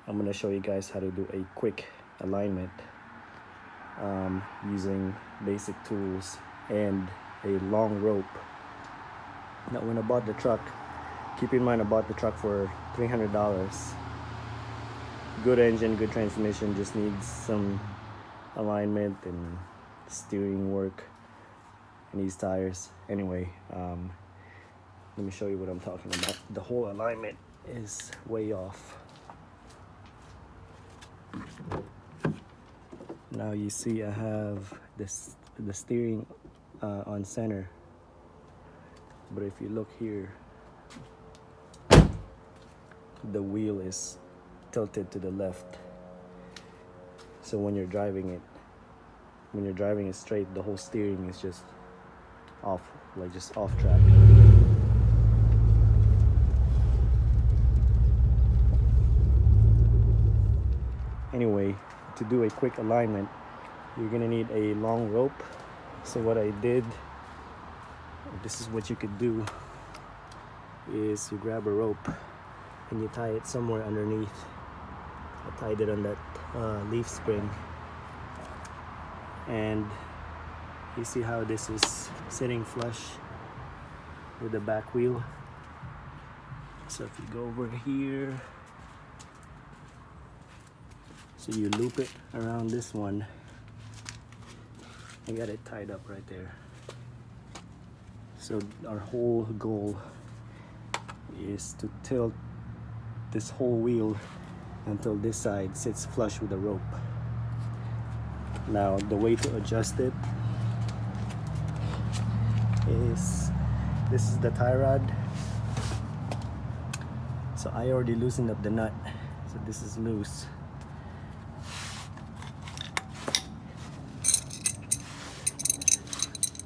I'm gonna show you guys how to do a quick alignment using basic tools and a long rope. Now, when I bought the truck, keep in mind I bought the truck for $300. Good engine, good transmission, just needs some alignment and steering work and these tires. Anyway, let me show you what I'm talking about. The whole alignment is way off. Now you see I have the steering on center, but if you look here, the wheel is tilted to the left. So when you're driving it straight, the whole steering is just off, like just off track. Anyway, to do a quick alignment, you're gonna need a long rope. So what I did, this is what you could do, is you grab a rope and you tie it somewhere underneath. I tied it on that leaf spring, and you see how this is sitting flush with the back wheel. So if you go over here, so you loop it around this one. I got it tied up right there. So our whole goal is to tilt this whole wheel until this side sits flush with the rope. Now the way to adjust it is, this is the tie rod. So I already loosened up the nut, so this is loose.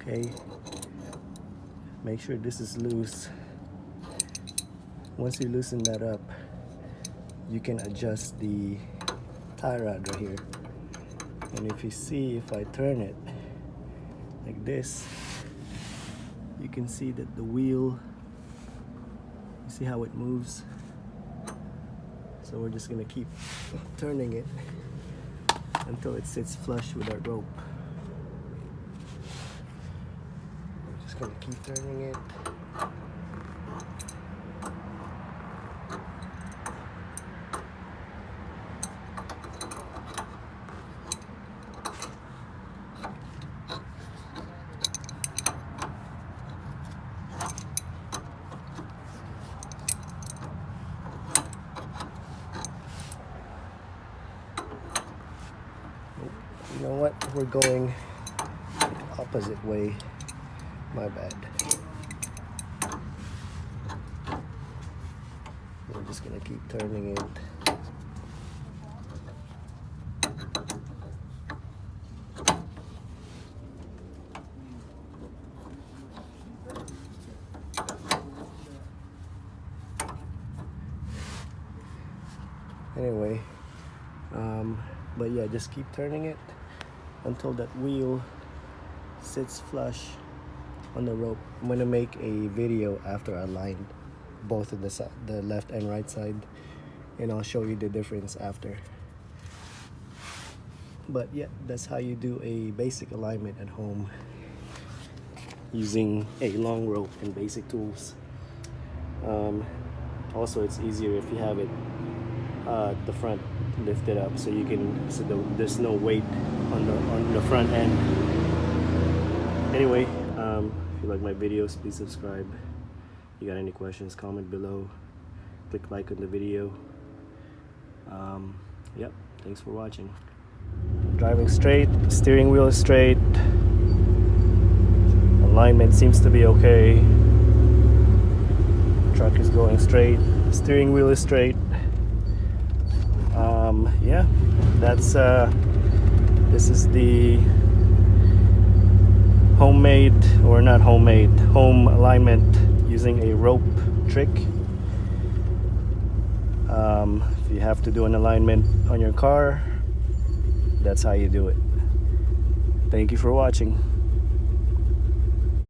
Okay, make sure this is loose. Once you loosen that up, you can adjust the tie rod right here. And if you see, if I turn it like this, you can see that the wheel, you see how it moves? So we're just gonna keep turning it until it sits flush with our rope. We're just gonna keep turning it. You know what? We're going the opposite way. My bad. We're just gonna keep turning it. Anyway, but yeah, just keep turning it until that wheel sits flush on the rope. I'm gonna make a video after I lined both of the left and right side, and I'll show you the difference after. But yeah, that's how you do a basic alignment at home using a long rope and basic tools. Also, it's easier if you have it the front lifted up, so you can, so there's no weight on the front end. Anyway, if you like my videos, please subscribe. You got any questions, comment below, click like on the video. Yep, thanks for watching. Driving straight, steering wheel is straight, alignment seems to be okay, truck is going straight, steering wheel is straight. Yeah, that's this is the homemade, or not homemade, home alignment using a rope trick. If you have to do an alignment on your car, that's how you do it. Thank you for watching.